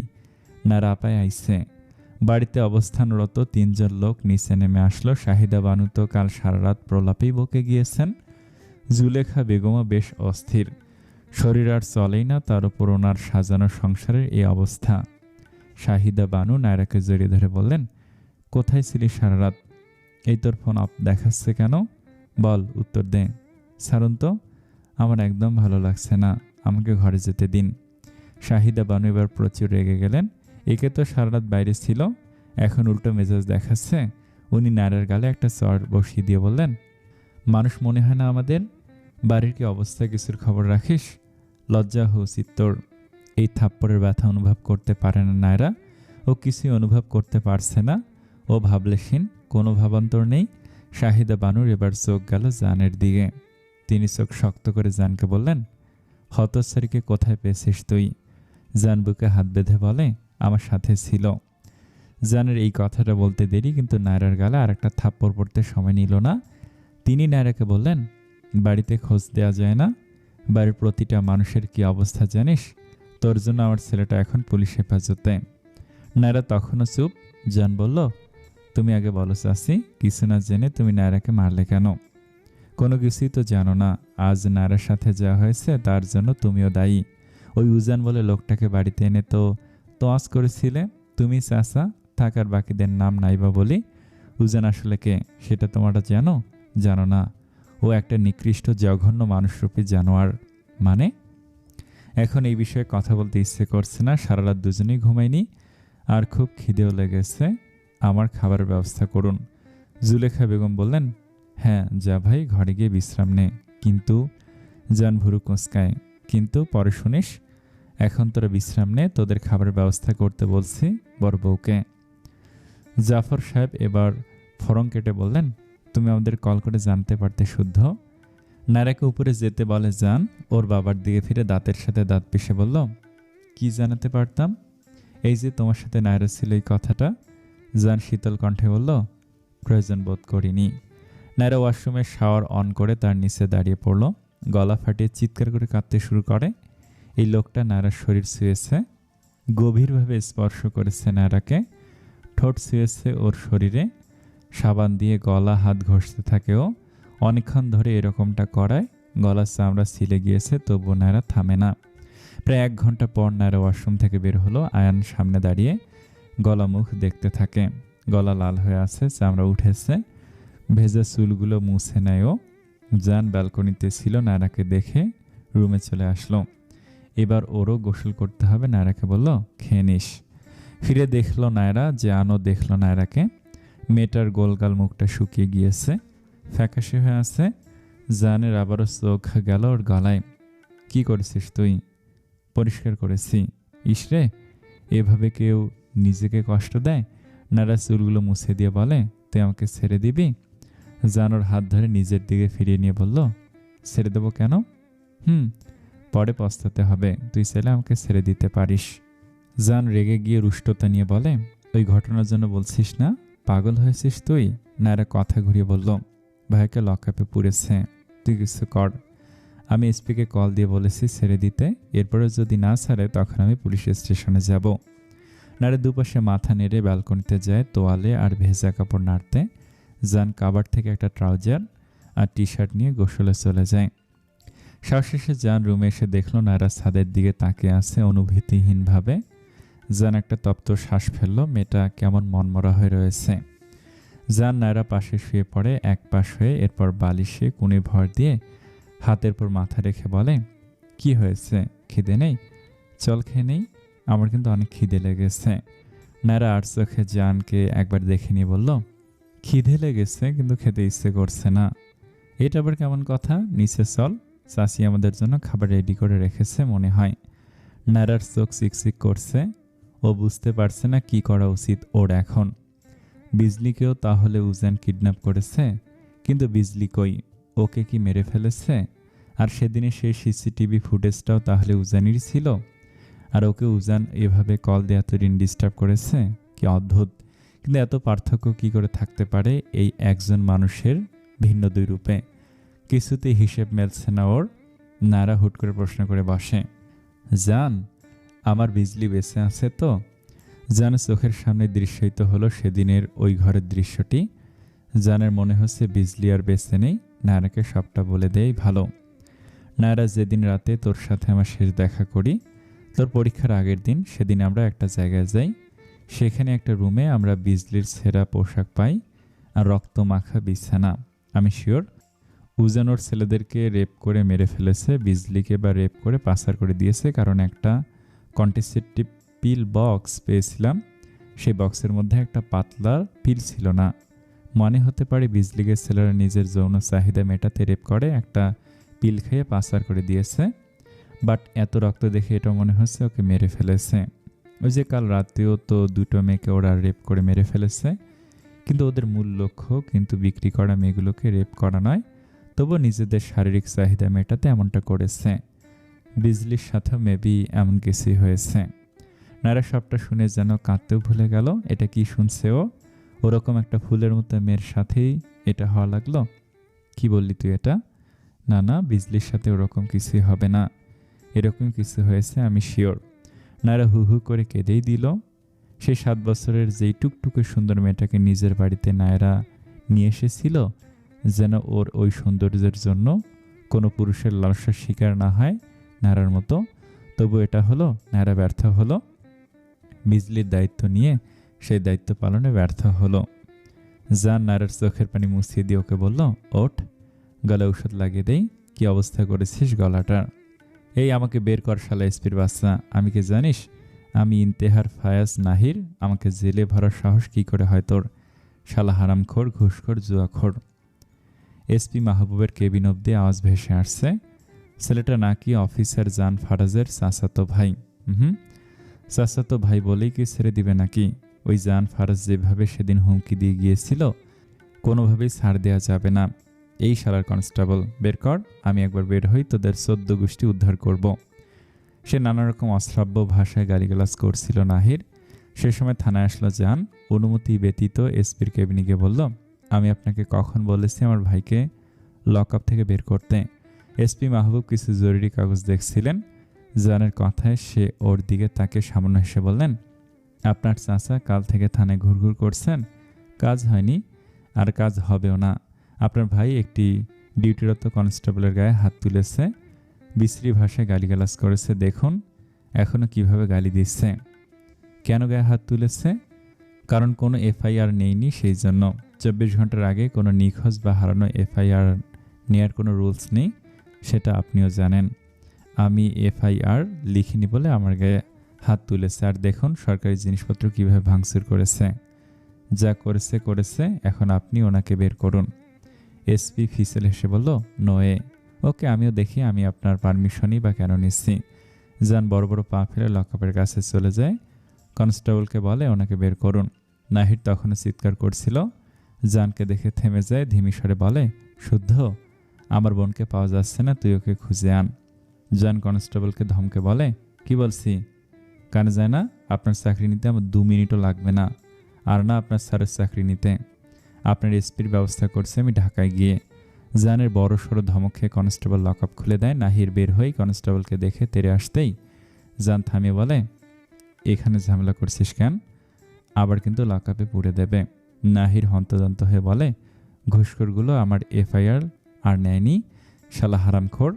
নারা আপায় আইছে। বাড়িতে অবস্থানরত 3 জন লোক নিচে নেমে আসলো। শাহিদা বানু তো কাল সারা রাত প্রলাপেই বকে গিয়েছেন। জুলেখা বেগমও বেশ অস্থির, শরীর আর চলেই না, তার উপর ওনার সাজানো সংসারের এই অবস্থা। শাহিদা বানু নায়রাকে জড়িয়ে ধরে বললেন, কোথায় ছিলি সারা রাত? এই তোর ফোন অফ দেখাচ্ছে কেন? বল, উত্তর দে। ছাড়ুন তো, আমার একদম ভালো লাগছে না, আমাকে ঘরে যেতে দিন। শাহিদা বানু এবার প্রচুর রেগে গেলেন। একে তো সারা রাত বাইরে ছিল, এখন উল্টো মেজাজ দেখাচ্ছে। উনি নায়রার গালে একটা চড় বসিয়ে দিয়ে বললেন, মানুষ মনে হয় না আমাদের? বাড়ির কি অবস্থা কিছুর খবর রাখিস? লজ্জা উচিত তোর। এই থাপ্পড়ের ব্যথা অনুভব করতে পারে না নায়রা, ও কিছুই অনুভব করতে পারছে না। ও ভাবলেশীন, কোনো ভাবান্তর নেই। শাহিদা বানুর এবার চোখ গেল জানের দিকে। তিনি চোখ শক্ত করে জানকে বললেন, হতচ্ছারিকে কোথায় পেয়েছিস তুই? জান বুকে হাত বেঁধে বলে, আমার সাথে ছিল। জানের এই কথাটা বলতে দেরি, কিন্তু নায়রার গালে আর একটা থাপ্পড় পড়তে সময় নিল না। তিনি নায়রাকে বললেন, বাড়িতে খোঁজ দেওয়া যায় না? বাড়ির প্রতিটা মানুষের কি অবস্থা জানিস? তোর জন্য আমার ছেলেটা এখন পুলিশ হেফাজতে। নায়রা তখনও চুপ। জান বলল, তুমি আগে বলো চাচি, কিছু না জেনে তুমি নায়রাকে মারলে কেন? কোনো কিছুই তো জানো না। আজ নায়রার সাথে যা হয়েছে তার জন্য তুমিও দায়ী। ওই উজান বলে লোকটাকে বাড়িতে এনে তো তোয়াজ করেছিলে তুমি চাচা, থাকার বাকিদের নাম নাইবা বলি। উজান আসলে কে সেটা তোমরা জানো? জানো না। ও একটা নিকৃষ্ট জঘন্য মানুষরূপী জানোয়ার। মানে? এখন এই বিষয়ে কথা বলতে ইচ্ছে করছে না, সারা রাত দুজনেই ঘুমায়নি, আর খুব খিদেও লেগেছে। আমার খাবারের ব্যবস্থা করুন। জুলেখা বেগম বললেন, হ্যাঁ যা ভাই, ঘরে গিয়ে বিশ্রাম নে। কিন্তু জান ভুরু কোঁচকায়, কিন্তু পরে শুনিস। এখন তোরা বিশ্রাম নে, তোদের খাবারের ব্যবস্থা করতে বলছি বড় বউকে। জাফর সাহেব এবার ফরং কেটে বললেন, তুমি আমাদের কল করে জানতে পারতে শুদ্ধ। নায়রাকে উপরে যেতে বলে জান, ওর বাবার দিকে ফিরে দাঁতের সাথে দাঁত পিষে বলল, কি জানাতে পারতাম? এই যে তোমার সাথে নায়রা ছিল এই কথাটা। জান শীতল কণ্ঠে বলল, প্রয়োজন বোধ করিনি। নায়রা ওয়াশরুমে শাওয়ার অন করে তার নিচে দাঁড়িয়ে পড়ল, গলা ফাটিয়ে চিৎকার করে কাঁদতে শুরু করে। এই লোকটা নায়রার শরীর ছুঁয়েছে, গভীরভাবে স্পর্শ করেছে নায়রাকে, ঠোঁট ছুঁয়েছে ওর শরীরে, সাবান দিয়ে গলা হাত ঘষতে থাকেও। অনেকক্ষণ ধরে এরকমটা করায় গলার চামড়া ছিলে গিয়েছে, তবুও নায়রা থামে না। প্রায় 1 ঘন্টা পর নায়রা ওয়াশরুম থেকে বের হলো। আয়ান সামনে দাঁড়িয়ে গলা মুখ দেখতে থাকে। গলা লাল হয়ে আছে, চামড়া উঠেছে, ভেজা চুলগুলো মুছে নেয়ও। জান ব্যালকনিতে ছিল, নায়রাকে দেখে রুমে চলে আসলো। এবার ওরও গোসল করতে হবে। নায়রাকে বলল, খেয়ে নিস। ফিরে দেখলো নায়রা, জানও দেখলো নায়রাকে। মেয়েটার গোলগাল মুখটা শুকিয়ে গিয়েছে, ফ্যাকাশে হয়ে আছে। জানের আবারও চোখ গেল ওর গলায়। কি করেছিস তুই? পরিষ্কার করেছি। ইসরে, এভাবে কেউ নিজেকে কষ্ট দেয়? নায়রা চুলগুলো মুছে দিয়ে বলে, তুই আমাকে ছেড়ে দিবি? জান ওর হাত ধরে নিজের দিকে ফিরিয়ে নিয়ে বলল, ছেড়ে দেবো কেন? হুম, পরে পস্তাতে হবে। তুই চাইলে আমাকে ছেড়ে দিতে পারিস। জান রেগে গিয়ে রুষ্টতা নিয়ে বলে, ওই ঘটনার জন্য বলছিস না? পাগল হয়েছিস তুই? নায়রা কথা ঘুরিয়ে বলল, ভাইকে লকআপে পুরেছে, তুই কিছু কর। আমি এসপিকে কল দিয়ে বলেছি ছেড়ে দিতে, এরপরে যদি না ছাড়ে তখন আমি পুলিশ স্টেশনে যাব। নারে দুপাশে মাথা নেড়ে ব্যালকনিতে যায় তোয়ালে আর ভেজা কাপড় নাড়তে। জান কাবার থেকে একটা ট্রাউজার আর টি শার্ট নিয়ে গোসলে চলে যায়। সবশেষে জান রুমে এসে দেখলো নায়রা ছাদের দিকে তাকিয়ে আছে অনুভূতিহীনভাবে। জান একটা তপ্ত শ্বাস ফেলল, মেয়েটা কেমন মনমরা হয়ে রয়েছে। জান নায়রা পাশে শুয়ে পড়ে এক পাশ হয়ে, এরপর বালিশে কুনি ভর দিয়ে হাতের পর মাথা রেখে বলে, কি হয়েছে? খিদে নেই? চল খেয়ে নেই, আমার কিন্তু অনেক খিদে লেগেছে। নায়রা আর চোখে জানকে একবার দেখে নিয়ে বলল, খিদে লেগেছে কিন্তু খেতে ইচ্ছে করছে না। এটা আবার কেমন কথা? নিচে চল, চাচি আমাদের জন্য খাবার রেডি করে রেখেছে মনে হয়। নায়রার চোখ চিকচিক করছে। ও বুঝতে পারছে না কি করা উচিত ওর এখন। বিজলিকেও তাহলে উজান কিডন্যাপ করেছে, কিন্তু বিজলি কই? ওকে কি মেরে ফেলেছে? আর সেদিনে সেই সিসিটিভি ফুটেজটাও তাহলে উজানেরই ছিল, আর ওকে উজান এভাবে কল দিয়ে এতদিন ডিস্টার্ব করেছে? কি অদ্ভুত! কিন্তু এত পার্থক্য কি করে থাকতে পারে এই একজন মানুষের ভিন্ন দুই রূপে? কিছুতেই হিসেব মেলছে না ওর। নায়রা হুট করে প্রশ্ন করে বসে, জান, আমার বিজলি বেঁচে আছে তো? জানের চোখের সামনে দৃশ্যিত হলো সেদিনের ওই ঘরের দৃশ্যটি। জানের মনে হচ্ছে বিজলি আর বেঁচে নেই। নায়রাকে সবটা বলে দেই ভালো। নায়রা, যেদিন রাতে তোর সাথে আমার শেষ দেখা করি, তোর পরীক্ষার আগের দিন, সেদিন আমরা একটা জায়গায় যাই। সেখানে একটা রুমে আমরা বিজলির ছেঁড়া পোশাক পাই আর রক্ত মাখা বিছানা। আমি শিওর উজান ওর ছেলেদেরকে রেপ করে মেরে ফেলেছে, বিজলিকে বা রেপ করে পাচার করে দিয়েছে, কারণ একটা কন্ট্রাসেপটিভ পিল বক্স পেয়েছিলাম। সেই বক্সের মধ্যে একটা পাতলা পিল ছিল না। মনে হতে পারে বিজলিকে ছেলেরা নিজের যৌন চাহিদা মেটাতে রেপ করে একটা পিল খেয়ে পাচার করে দিয়েছে। বাট এত রক্ত দেখে এটা মনে হচ্ছে ওকে মেরে ফেলেছে। ওই যে কাল রাতেও তো দুটো মেয়েকে ওরা রেপ করে মেরে ফেলেছে, কিন্তু ওদের মূল লক্ষ্য কিন্তু বিক্রি করা মেয়েগুলোকে রেপ করা নয়, তবু নিজেদের শারীরিক চাহিদা মেটাতে এমনটা করেছে। বিজলির সাথেও মেবি এমন কিছুই হয়েছে। নায়রা সবটা শুনে যেন কাঁদতেও ভুলে গেল। এটা কি শুনছে ও? ওরকম একটা ফুলের মতো মেয়ের সাথেই এটা হওয়া লাগলো? কি বললি তুই এটা? না না, বিজলির সাথে ওরকম কিছুই হবে না, এরকম কিছু হয়েছে আমি শিওর। নায়রা হু হু করে কেঁদেই দিল। সেই 7 বছরের যেই টুকটুকে সুন্দর মেয়েটাকে নিজের বাড়িতে নায়রা নিয়ে এসেছিল, যেন ওর ওই সৌন্দর্যের জন্য কোনো পুরুষের লালসার শিকার না হয় নায়রার মতো। তবু এটা হলো, নায়রা ব্যর্থ হলো। বিজলির দায়িত্ব নিয়ে সেই দায়িত্ব পালনে ব্যর্থ হলো। জান নায়রার চোখের পানি মুছিয়ে দিয়ে ওকে বলল, ওঠ, গলায় ঔষধ লাগিয়ে দেই। কি অবস্থা করেছিস গলাটার? এই আমাকে বের কর শালা এসপির বাচ্চা। আমি কে জানিস? আমি ইন্তেহার ফায়াজ নাহির। আমাকে জেলে ভরার সাহস কি করে হয় তোর? শালা হারামখোর, ঘুষখোর, জুয়াখোর। এসপি মাহবুবের কেবিন অব্দি আওয়াজ ভেসে আসছে। ছেলেটা নাকি অফিসার জান ফারাজের চাচাতো ভাই। চাচাতো ভাই বলেই কি ছেড়ে দিবে নাকি? ওই জান ফারাজ যেভাবে সেদিন হুমকি দিয়ে গিয়েছিল, কোনোভাবেই ছাড় দেওয়া যাবে না। এই শালার কনস্টেবল, বের কর। আমি একবার বের হই, তোদের 14 গোষ্ঠী উদ্ধার করব। সে নানা রকম অশ্রাব্য ভাষায় গালিগালাজ করছিল নাহির। সে সময় থানায় আসলো জান। অনুমতি ব্যতীত এসপির কেবিনে গিয়ে বলল, আমি আপনাকে কখন বলেছি আমার ভাইকে লকআপ থেকে বের করতে? এসপি মাহবুব কিছু জরুরি কাগজ দেখছিলেন। জানের কথায় সে ওর দিকে তাকে সামান্য হেসে বললেন, আপনার চাচা কাল থেকে থানায় ঘুরঘুর করছেন, কাজ হয়নি আর কাজ হবেও না। আপনার ভাই একটি ডিউটিরত কনস্টেবলের গায়ে হাত তুলেছে, বিশ্রী ভাষায় গালিগালাজ করেছে। দেখুন এখনও কিভাবে গালি দিচ্ছে। কেন গায়ে হাত তুলেছে? কারণ কোনো এফআইআর নেইনি, সেই জন্য। 24 ঘন্টার আগে কোনো নিখোঁজ বা হারানো এফআইআর নেয়ার কোনো রুলস নেই, সেটা আপনিও জানেন। আমি এফআইআর লিখিনি বলে আমার গায়ে হাত তুলেছে। আর দেখুন সরকারি জিনিসপত্র কিভাবে ভাঙচুর করেছে। যা করেছে করেছে, এখন আপনি ওনাকে বের করুন। এসপি ফিসেল হেসে বলল, নোয়ে। ওকে, আমিও দেখি আমি আপনার পারমিশনই বা কেন নিচ্ছি। জান বড় বড় পা ফেলে লকআপের কাছে চলে যায়। কনস্টেবলকে বলে ওনাকে বের করুন। নাহির তখনও চিৎকার করছিল। জানকে দেখে থেমে যায়, ধিমি স্বরে বলে, শুদ্ধ, আমার বোনকে পাওয়া যাচ্ছে না, তুই ওকে খুঁজে আন। জান কনস্টেবলকে ধমকে বলে, কি বলছি কানে যায় না? আপনার চাকরি নিতে আমার 2 মিনিটও লাগবে না, আর না আপনার স্যারের চাকরি নিতে। আপনার এসপির ব্যবস্থা করছি আমি ঢাকায় গিয়ে। জানের বড় সড়ো ধমক খেয়ে কনস্টেবল লকআপ খুলে দেয়। নাহির বের হয়ে কনস্টেবলকে দেখে তেড়ে আসতেই জান থামিয়ে বলে, এখানে ঝামেলা করছিস কেন? আবার কিন্তু লকআপে পুড়ে দেবে। নাহির হন্তদন্ত হয়ে বলে, ঘুষখোরগুলো আমার এফআইআর আর নেয়নি, শালা হারামখোর।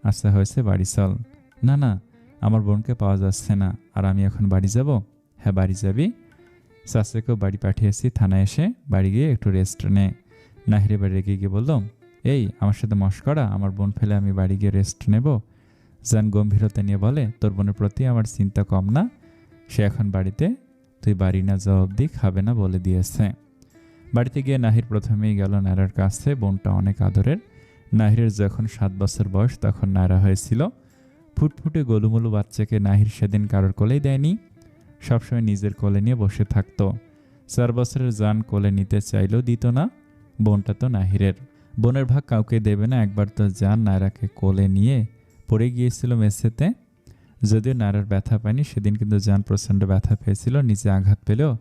আচ্ছা হয়েছে, বাড়ি চল। না না, আমার বোনকে পাওয়া যাচ্ছে না, আর আমি এখন বাড়ি যাব? হ্যাঁ বাড়ি যাবি। চাচাকেও বাড়ি পাঠিয়েছি, থানায় এসে বাড়ি গিয়ে একটু রেস্ট নে। নাহির এবার রেগে গিয়ে বলল, এই আমার সাথে মশকরা? আমার বোন ফেলে আমি বাড়ি গিয়ে রেস্ট নেব? জান গম্ভীরতা নিয়ে বলে, তোর বোনের প্রতি আমার চিন্তা কম না? সে এখন বাড়িতে, তুই বাড়ি না যাওয়া অবধি খাবে না বলে দিয়েছে। বাড়িতে গিয়ে নাহির প্রথমেই গেল নায়রার কাছে। বোনটা অনেক আদরের। নাহিরের যখন 7 বছর বয়স তখন নায়রা হয়েছিল। ফুটফুটে গোলুমলু বাচ্চাকে নাহির সেদিন কারোর কোলেই দেয়নি, সবসময় নিজের কোলে নিয়ে বসে থাকতো। 4 বছরের জান কোলে নিতে চাইলেও দিত না। বোনটা তো নাহিরের, বোনের ভাগ কাউকে দেবে না। একবার তো জান নায়রাকে কোলে নিয়ে পড়ে গিয়েছিল মেঝেতে। যদিও নায়রার ব্যথা পায়নি, সেদিন কিন্তু জান প্রচণ্ড ব্যথা পেয়েছিল। নিচে আঘাত পেলেও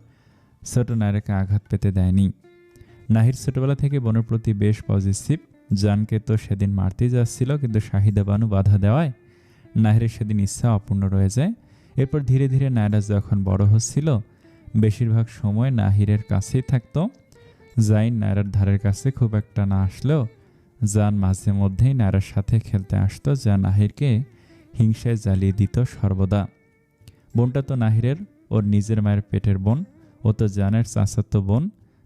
ছোট নায়রাকে আঘাত পেতে দেয়নি। নাহির ছোটবেলা থেকে বোনের প্রতি বেশ পজিটিভ। জানকে তো সেদিন মারতেই যাচ্ছিল, কিন্তু শাহিদা বানু বাধা দেওয়ায় নাহিরের সেদিন ইচ্ছা অপূর্ণ রয়ে যায়। এরপর ধীরে ধীরে নায়রা যখন বড় হচ্ছিল, বেশিরভাগ সময় নাহিরের কাছেই থাকতো। জাইন নায়রার ধারের কাছে খুব একটা না আসলেও জান মাঝে মধ্যেই নায়রার সাথে খেলতে আসতো, যা নাহিরকে হিংসায় জ্বালিয়ে দিত সর্বদা। বোনটা তো নাহিরের, ওর নিজের মায়ের পেটের বোন। ও তো জানের চাচাতো বোন,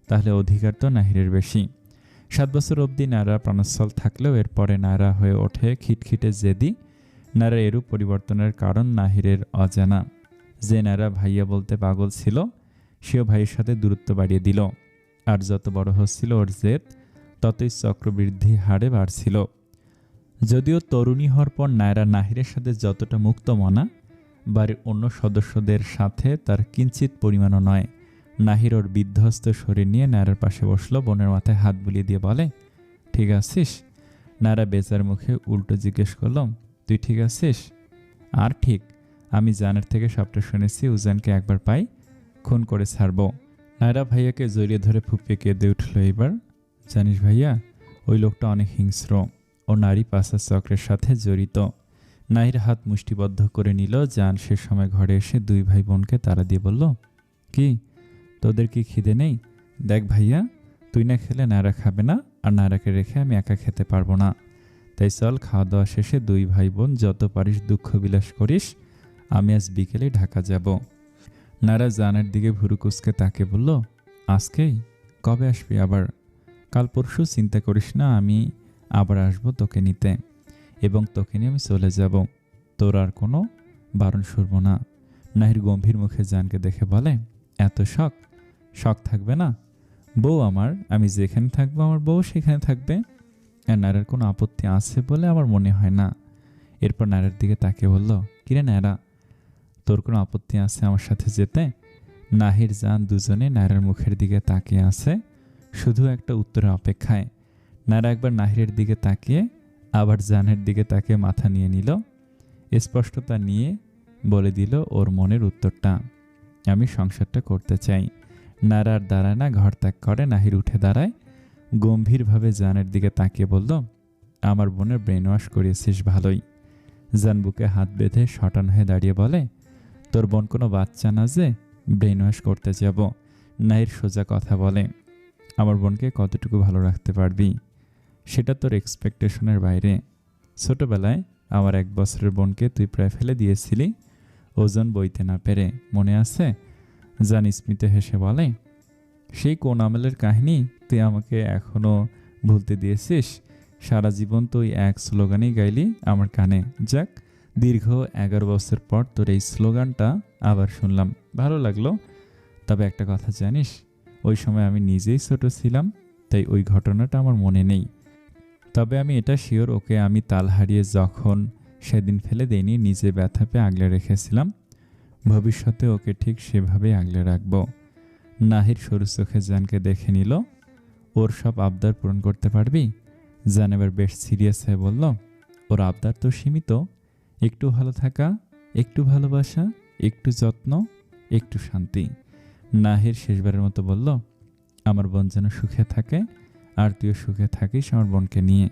তাহলে অধিকার তো নাহিরের বেশি। 7 বছর অবধি নায়রা প্রাণস্থল থাকলেও এরপরে নায়রা হয়ে ওঠে খিটখিটে জেদি। নায়রা এরূপ পরিবর্তনের কারণ নাহিরের অজানা। যে নায়রা ভাইয়া বলতে পাগল ছিল, সেও ভাইয়ের সাথে দূরত্ব বাড়িয়ে দিল। আর যত বড় হচ্ছিল ওর জেদ, ততই চক্রবৃদ্ধি হারে বাড়ছিল। যদিও তরুণী হওয়ার পর নায়রা নাহিরের সাথে যতটা মুক্ত মনা, বাড়ির অন্য সদস্যদের সাথে তার কিঞ্চিত পরিমাণও নয়। নাহির ওর বিধ্বস্ত শরীর নিয়ে নায়রার পাশে বসলো, বোনের মাথায় হাত বুলিয়ে দিয়ে বলে, ঠিক আছিস? নায়রা বেচার মুখে উল্টো জিজ্ঞেস করলাম, তুই ঠিক আছিস? আর ঠিক, আমি জানের থেকে সবটা শুনেছি। উজানকে একবার পাই খুন করে ছাড়ব। নায়রা ভাইয়াকে জড়িয়ে ধরে ফুপিয়ে কেঁদে উঠল। এবার জানিস ভাইয়া, ওই লোকটা অনেক হিংস্র, ও নারী পাচার চক্রের সাথে জড়িত। নাহির হাত মুষ্টিবদ্ধ করে নিল। জান সে সময় ঘরে এসে 2 ভাই বোনকে তাড়া দিয়ে বলল, কি তোদের কি খিদে নেই? দেখ ভাইয়া, তুই না খেলে নায়রা খাবে না, আর নায়রাকে রেখে আমি একা খেতে পারবো না। তাই চল, খাওয়া দাওয়া শেষে 2 ভাই বোন যত পারিস দুঃখ বিলাস করিস। আমি আজ বিকেলে ঢাকা যাব। নায়রা জানের দিকে ভুরু কুঁচকে তাকে বলল, আজকেই? কবে আসবি আবার? কাল পরশু, চিন্তা করিস না, আমি আবার আসবো তোকে নিতে, এবং তোকে নিয়ে আমি চলে যাব। তোর আর কোনো বারণ শুনব না। নাহির গম্ভীর মুখে জানকে দেখে বলে, এত শখ? শখ থাকবে না? বউ আমার, আমি যেখানে থাকবো আমার বউ সেখানে থাকবে। আর নায়রার কোনো আপত্তি আছে বলে আমার মনে হয় না। এরপর নায়রার দিকে তাকিয়ে বলল, কিরে নায়রা, তোর কোনো আপত্তি আছে আমার সাথে যেতে? নাহির জান দুজনে নায়রার মুখের দিকে তাকিয়ে আছে, শুধু একটা উত্তরের অপেক্ষায়। নায়রা একবার নাহিরের দিকে তাকিয়ে আবার জানের দিকে তাকিয়ে মাথা নিয়ে নিল। স্পষ্টতা নিয়ে বলে দিল ওর মনের উত্তরটা, আমি সংসারটা করতে চাই। নায়রা আর দাঁড়ায় না, ঘর ত্যাগ করে। নাহির উঠে দাঁড়ায়, গম্ভীরভাবে জানের দিকে তাকিয়ে বলল, আমার বোনের ব্রেন ওয়াশ করিয়েছিস ভালোই। জান বুকে হাত বেঁধে শটান হয়ে দাঁড়িয়ে বলে, তোর বোন কোনো বাচ্চা না যে ব্রেন ওয়াশ করতে যাব। নাহির সোজা কথা বলে, আমার বোনকে কতটুকু ভালো রাখতে পারবি সেটা তোর এক্সপেকটেশনের বাইরে। ছোটবেলায় আমার 1 বছরের বোনকে তুই প্রায় ফেলে দিয়েছিলি ওজন বইতে না পেরে, মনে আছে? জান স্মিত হেসে বলে, সেই কোন আমলের কাহিনী তুই আমাকে এখনো ভুলতে দিয়েছিস? সারা জীবন তুই এক স্লোগানই গাইলি আমার কানে। যাক, দীর্ঘ 11 বছর পর তোর এই স্লোগানটা আবার শুনলাম, ভালো লাগলো। তবে একটা কথা জানিস, ওই সময় আমি নিজেই ছোট ছিলাম, তাই ওই ঘটনাটা আমার মনে নেই। তবে আমি এটা শিওর, ওকে আমি তাল হারিয়ে যখন সেদিন ফেলে দেইনি, নিজে ব্যথা পেয়ে আগলে রেখেছিলাম। ভবিষ্যতে ওকে ঠিক সেভাবেই আগলে রাখবো। নাহির সরু চোখে জানকে দেখে নিল, ওর সব আবদার পূরণ করতে পারবি? জান এবার বেশ সিরিয়াস হয়ে বলল, ওর আবদার তো সীমিত, একটু ভালো থাকা, একটু ভালোবাসা, একটু যত্ন, একটু শান্তি। নাহির শেষবারের মতো বলল, আমার বোন যেন সুখে থাকে, আর তুইও সুখে থাকিস আমার বোনকে নিয়ে।